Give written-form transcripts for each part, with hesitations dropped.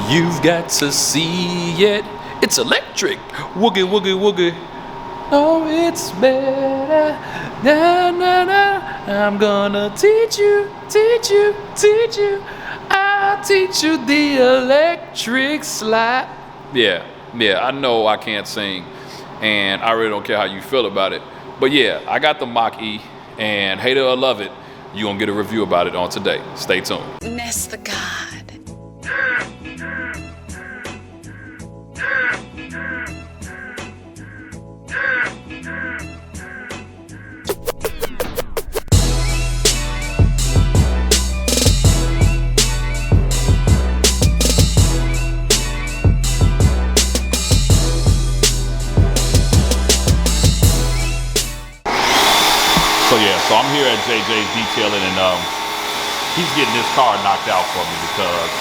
You've got to see it. It's electric. Woogie, woogie, woogie. Oh, it's better. Na, na, na. I'm gonna teach you, teach you, teach you. I'll teach you the electric slide. Yeah, I know I can't sing, and I really don't care how you feel about it. But yeah, I got the Mach E, and hate it or love it, you're gonna get a review about it on today. Stay tuned. Ness the God. So I'm here at JJ's detailing, and he's getting this car knocked out for me because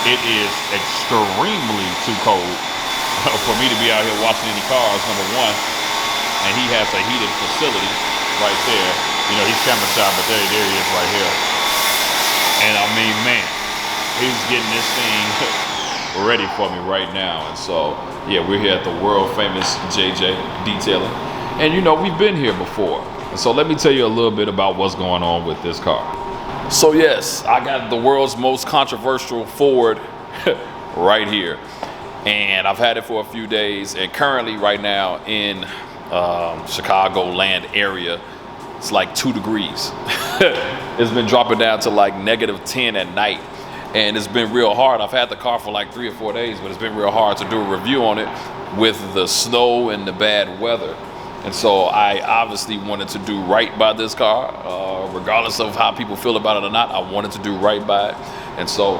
it is extremely too cold for me to be out here washing any cars, number one. And he has a heated facility right there. You know, he's camera shy, but there he is right here. And I mean, man, he's getting this thing ready for me right now. And so, yeah, we're here at the world famous JJ detailing. And you know, we've been here before. So let me tell you a little bit about what's going on with this car. So yes, I got the world's most controversial Ford right here. And I've had it for a few days, and currently right now in Chicagoland area, it's like 2 degrees. It's been dropping down to like -10 at night. And it's been real hard. I've had the car for like 3 or 4 days, but it's been real hard to do a review on it with the snow and the bad weather. And so I obviously wanted to do right by this car, regardless of how people feel about it or not. I wanted to do right by it. And so,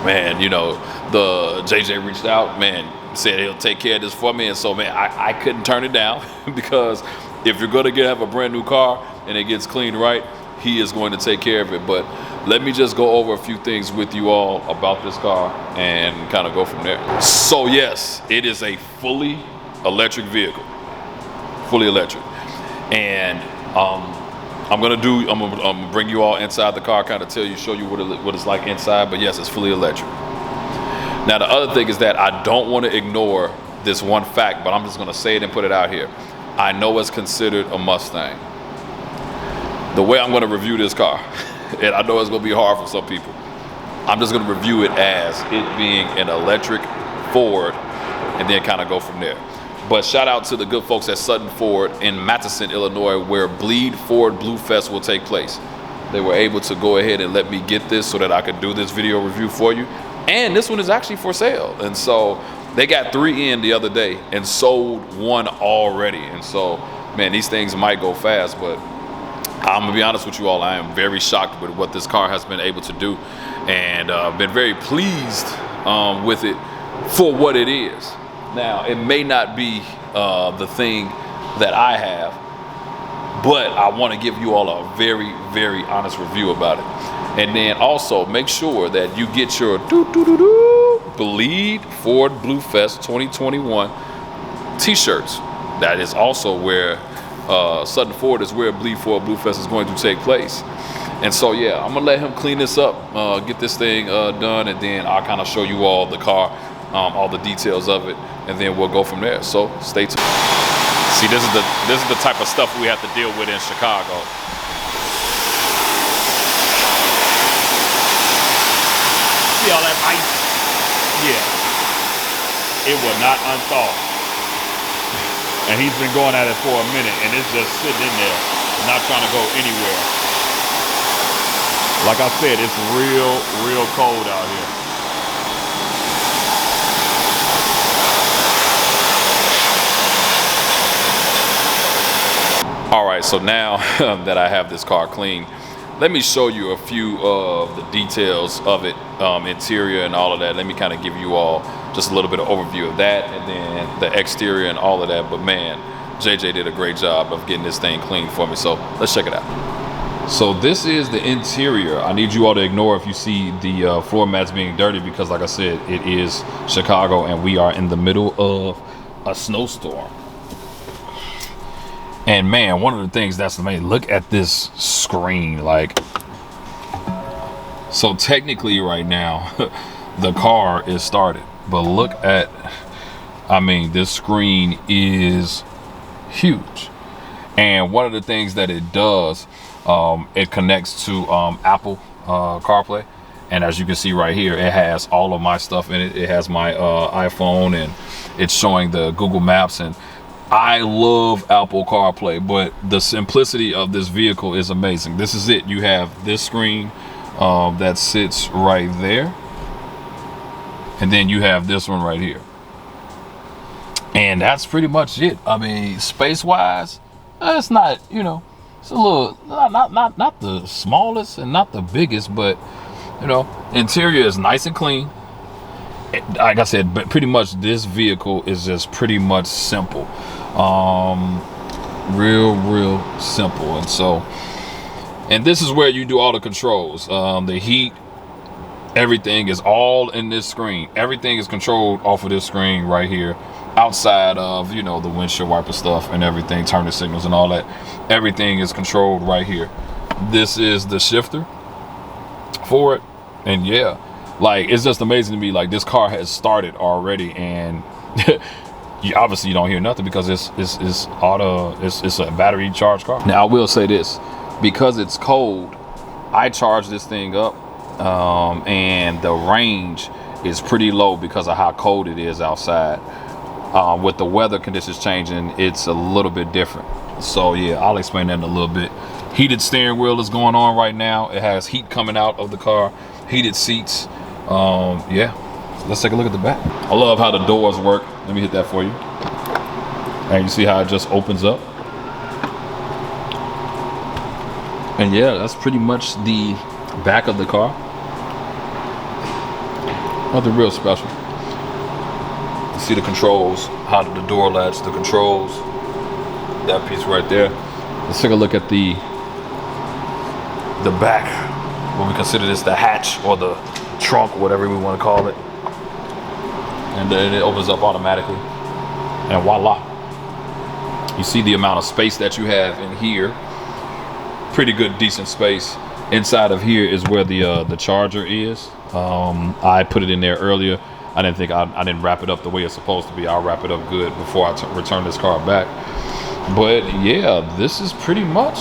man, you know, the JJ reached out, man, said he'll take care of this for me. And so, man, I couldn't turn it down because if you're going to have a brand new car and it gets cleaned right, he is going to take care of it. But let me just go over a few things with you all about this car and kind of go from there. So yes, it is a fully electric vehicle. Fully electric. And I'm gonna bring you all inside the car, kind of show you what it's like inside. But yes, it's fully electric. Now the other thing is that I don't want to ignore this one fact, but I'm just gonna say it and put it out here. I know it's considered a Mustang. The way I'm gonna review this car, and I know it's gonna be hard for some people, I'm just gonna review it as it being an electric Ford, and then kind of go from there. But shout out to the good folks at Sutton Ford in Matteson, Illinois, where Bleed Ford Blue Fest will take place. They were able to go ahead and let me get this so that I could do this video review for you. And this one is actually for sale. And so they got 3 in the other day and sold 1 already. And so, man, these things might go fast, but I'm gonna be honest with you all, I am very shocked with what this car has been able to do, and been very pleased with it for what it is. Now, it may not be the thing that I have, but I want to give you all a very, very honest review about it. And then also make sure that you get your Bleed Ford Blue Fest 2021 t-shirts. That is also where Sutton Ford is where Bleed Ford Blue Fest is going to take place. And so, yeah, I'm gonna let him clean this up, get this thing done, and then I'll kind of show you all the car, all the details of it, and then we'll go from there. So stay tuned. See, this is the type of stuff we have to deal with in Chicago. See all that ice? Yeah, it will not unthaw. And he's been going at it for a minute, and it's just sitting in there, not trying to go anywhere. Like I said, it's real cold out here. All right, so now that I have this car clean, let me show you a few of the details of it, interior and all of that. Let me kind of give you all just a little bit of overview of that, and then the exterior and all of that. But man, JJ did a great job of getting this thing clean for me. So let's check it out. So this is the interior. I need you all to ignore if you see the floor mats being dirty, because like I said, it is Chicago and we are in the middle of a snowstorm. And man, one of the things that's amazing, look at this screen. Like, so technically right now, the car is started. But look at, I mean, this screen is huge. And one of the things that it does, it connects to Apple CarPlay. And as you can see right here, it has all of my stuff in it. It has my iPhone, and it's showing the Google Maps. And I love Apple CarPlay, but the simplicity of this vehicle is amazing. This is it. You have this screen that sits right there. And then you have this one right here. And that's pretty much it. I mean, space-wise, it's not, you know, it's a little, not the smallest and not the biggest, but, you know, interior is nice and clean. Like I said, but pretty much this vehicle is just pretty much simple. Real simple. And so, and this is where you do all the controls. The heat, everything is all in this screen. Everything is controlled off of this screen right here. Outside of, you know, the windshield wiper stuff and everything, turning signals and all that, everything is controlled right here. This is the shifter for it. And yeah, like, it's just amazing to me. Like, this car has started already, and you obviously don't hear nothing because it's a battery charged car. Now I will say this, because it's cold, I charge this thing up, and the range is pretty low because of how cold it is outside. With the weather conditions changing, it's a little bit different. So yeah, I'll explain that in a little bit. Heated steering wheel is going on right now. It has heat coming out of the car, heated seats. Yeah, so let's take a look at the back. I love how the doors work. Let me hit that for you. And you see how it just opens up. And yeah, that's pretty much the back of the car. Nothing real special. You see the controls, how the door latch, the controls, that piece right there. Let's take a look at the back, what we consider this the hatch or the trunk, whatever we want to call it. And then it opens up automatically, and voila. You see the amount of space that you have in here. Pretty good, decent space. Inside of here is where the charger is. I put it in there earlier. I didn't think I didn't wrap it up the way it's supposed to be. I'll wrap it up good before I return this car back. But yeah, this is pretty much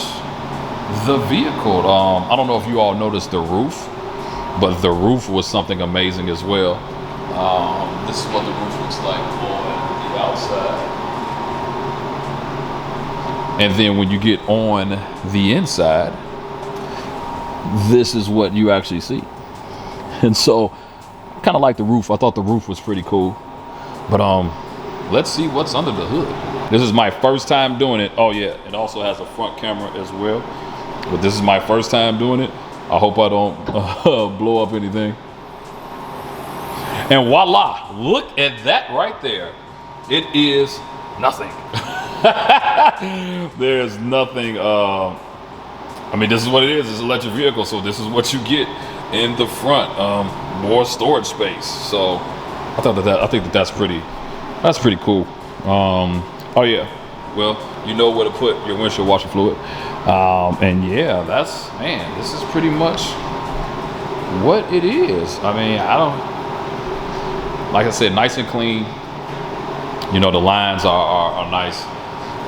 the vehicle. I don't know if you all noticed the roof, but the roof was something amazing as well. This is what the roof looks like on the outside. And then when you get on the inside, this is what you actually see. And so, kind of like the roof. I thought the roof was pretty cool. But let's see what's under the hood. This is my first time doing it. Oh yeah, it also has a front camera as well. But this is my first time doing it. I hope I don't blow up anything. And voila, look at that right there. It is nothing. There's nothing. I mean, this is what it is. It's an electric vehicle, so this is what you get in the front. More storage space. So I think that's pretty cool. Oh yeah, well, you know where to put your windshield washer fluid. And yeah, this is pretty much what it is. I mean, like I said, nice and clean. You know, the lines are nice.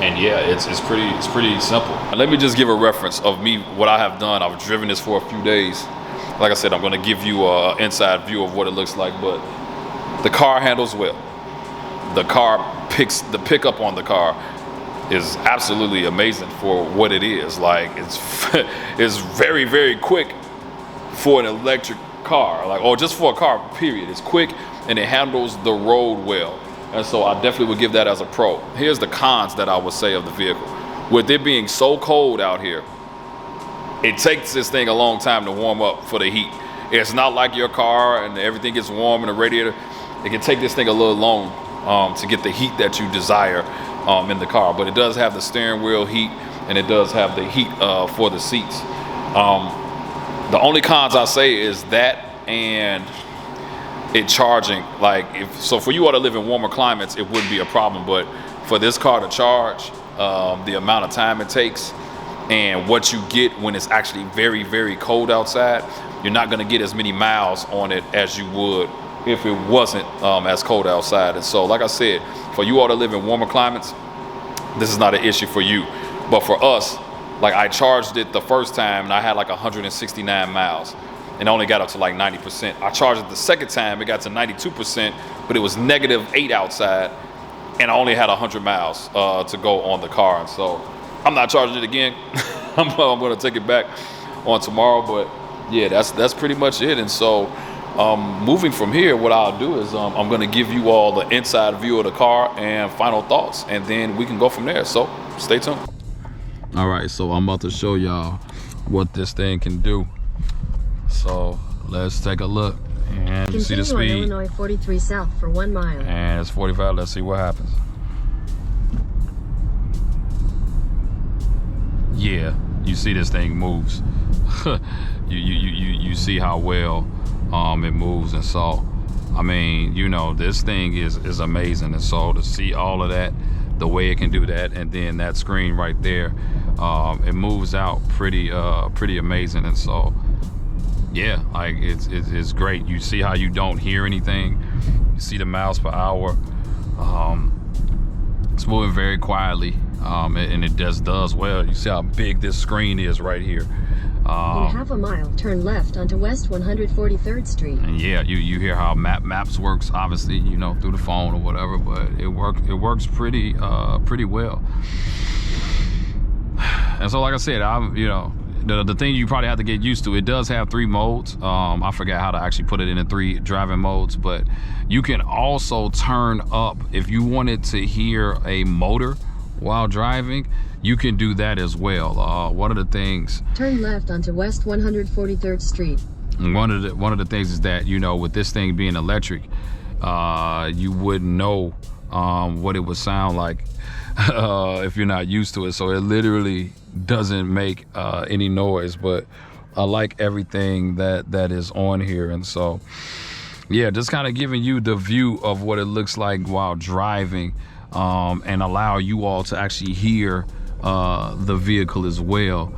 And yeah, it's pretty simple. And let me just give a reference of me, what I have done. I've driven this for a few days. Like I said, I'm gonna give you an inside view of what it looks like, but the car handles well. The pickup on the car is absolutely amazing for what it is. Like, it's very, very quick for an electric car, like, or just for a car, period. It's quick and it handles the road well. And so I definitely would give that as a pro. Here's the cons that I would say of the vehicle. With it being so cold out here, it takes this thing a long time to warm up for the heat. It's not like your car and everything gets warm in the radiator. It can take this thing a little long to get the heat that you desire in the car. But it does have the steering wheel heat, and it does have the heat for the seats. The only cons I say is that and it charging. Like, so for you all to live in warmer climates, it wouldn't be a problem. But for this car to charge, the amount of time it takes and what you get when it's actually very, very cold outside, you're not going to get as many miles on it as you would if it wasn't as cold outside. And so, like I said, for you all that live in warmer climates, this is not an issue for you. But for us, like I charged it the first time and I had like 169 miles and only got up to like 90%. I charged it the second time, it got to 92%, but it was -8 outside and I only had 100 miles to go on the car. And so I'm not charging it again. I'm gonna take it back on tomorrow, but yeah, that's pretty much it. And so moving from here, what I'll do is I'm gonna give you all the inside view of the car and final thoughts, and then we can go from there. So stay tuned. All right, so I'm about to show y'all what this thing can do. So let's take a look. And you see the speed. Illinois 43 south for 1 mile. And it's 45. Let's see what happens. Yeah, you see this thing moves. you see how well it moves. And so, I mean, you know, this thing is amazing. And so to see all of that, the way it can do that, and then that screen right there, it moves out pretty amazing. And so yeah, like it's great. You see how you don't hear anything. You see the miles per hour. It's moving very quietly, and it does well. You see how big this screen is right here. In half a mile, turn left onto West 143rd Street. And yeah, you hear how maps works, obviously, you know, through the phone or whatever, but it works pretty well. And so, like I said, you know, the thing you probably have to get used to, it does have 3 modes. I forgot how to actually put it in the 3 driving modes, but you can also turn up, if you wanted to hear a motor while driving, you can do that as well. One of the things, turn left onto West 143rd Street. One of the things is that, you know, with this thing being electric, you wouldn't know what it would sound like if you're not used to it. So it literally doesn't make any noise, but I like everything that is on here. And so yeah, just kind of giving you the view of what it looks like while driving, and allow you all to actually hear the vehicle as well.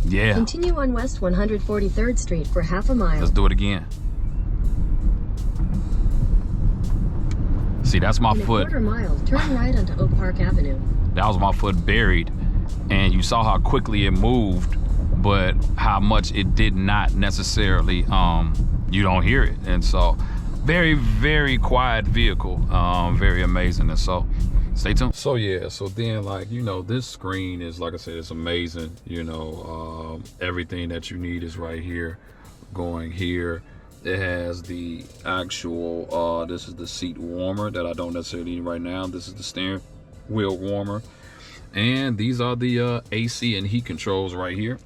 Yeah, continue on West 143rd Street for half a mile. Let's do it again. See, that's my foot. In a quarter mile, turn right onto Oak Park Avenue. That was my foot buried, and you saw how quickly it moved, but how much it did not necessarily, you don't hear it. And so very quiet vehicle, very amazing. And so stay tuned. So yeah, so then, like, you know, this screen is, like I said, it's amazing. You know, everything that you need is right here. Going here, it has the actual this is the seat warmer that I don't necessarily need right now. This is the steering wheel warmer, and these are the AC and heat controls right here.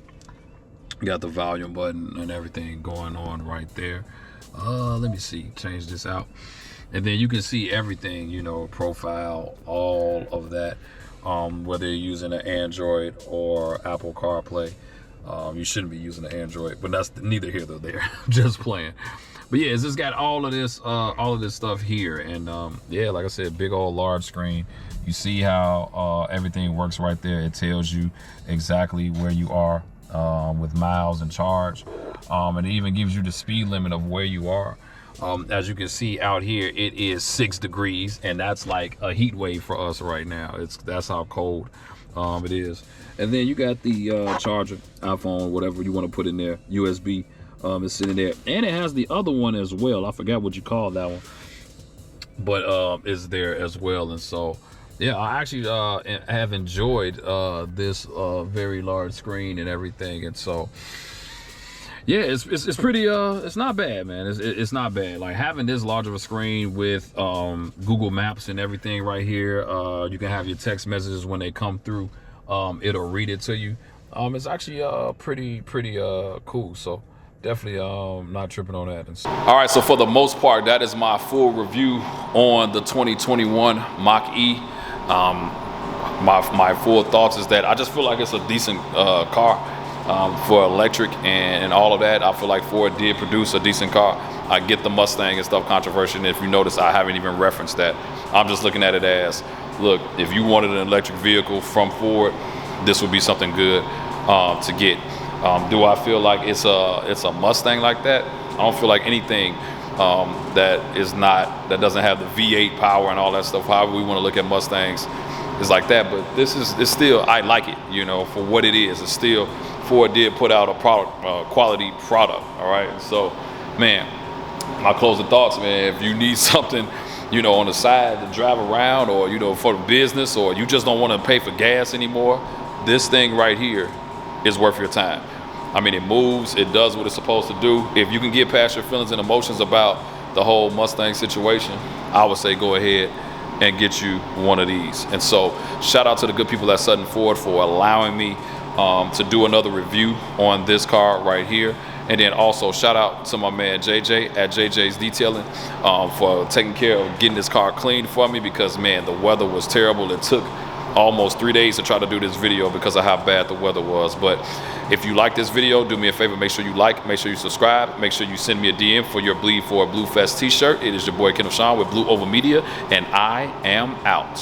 Got the volume button and everything going on right there. Let me see, change this out, and then you can see everything, you know, profile, all of that, whether you're using an Android or Apple CarPlay. You shouldn't be using an Android, but that's neither here nor there. Just playing. But yeah, it's just got all of this stuff here. And yeah, like I said, big old large screen. You see how everything works right there. It tells you exactly where you are with miles and charge, and it even gives you the speed limit of where you are. As you can see out here, it is 6 degrees, and that's like a heat wave for us right now. That's how cold it is. And then you got the charger, iPhone, whatever you want to put in there, USB is sitting there, and it has the other one as well. I forgot what you call that one, but it's there as well. And so yeah, I actually have enjoyed this very large screen and everything. And so yeah, it's pretty it's not bad, man. It's not bad. Like, having this large of a screen with Google Maps and everything right here, you can have your text messages when they come through, it'll read it to you. It's actually pretty cool. So definitely not tripping on that. And so, all right, so for the most part, that is my full review on the 2021 Mach E. My full thoughts is that I just feel like it's a decent car. For electric and all of that. I feel like Ford did produce a decent car. I get the Mustang and stuff controversial, and if you notice, I haven't even referenced that. I'm just looking at it as, look, if you wanted an electric vehicle from Ford, this would be something good to get. Do I feel like it's a Mustang like that? I don't feel like anything that doesn't have the V8 power and all that stuff. However we want to look at Mustangs is like that. But it's still, I like it, you know, for what it is. It's still, Ford did put out a quality product. All right. So, man, my closing thoughts, man. If you need something, you know, on the side to drive around, or, you know, for the business, or you just don't want to pay for gas anymore, this thing right here is worth your time. I mean, it moves, it does what it's supposed to do. If you can get past your feelings and emotions about the whole Mustang situation, I would say go ahead and get you one of these. And so shout out to the good people at Sutton Ford for allowing me to do another review on this car right here. And then also shout out to my man JJ at JJ's Detailing for taking care of getting this car cleaned for me, because, man, the weather was terrible. It took almost 3 days to try to do this video because of how bad the weather was. But if you like this video, do me a favor, make sure you like, make sure you subscribe, make sure you send me a DM for your Bleed for a Blue Fest t-shirt. It is your boy Kenneth Sean with Blue Oval Media, and I am out.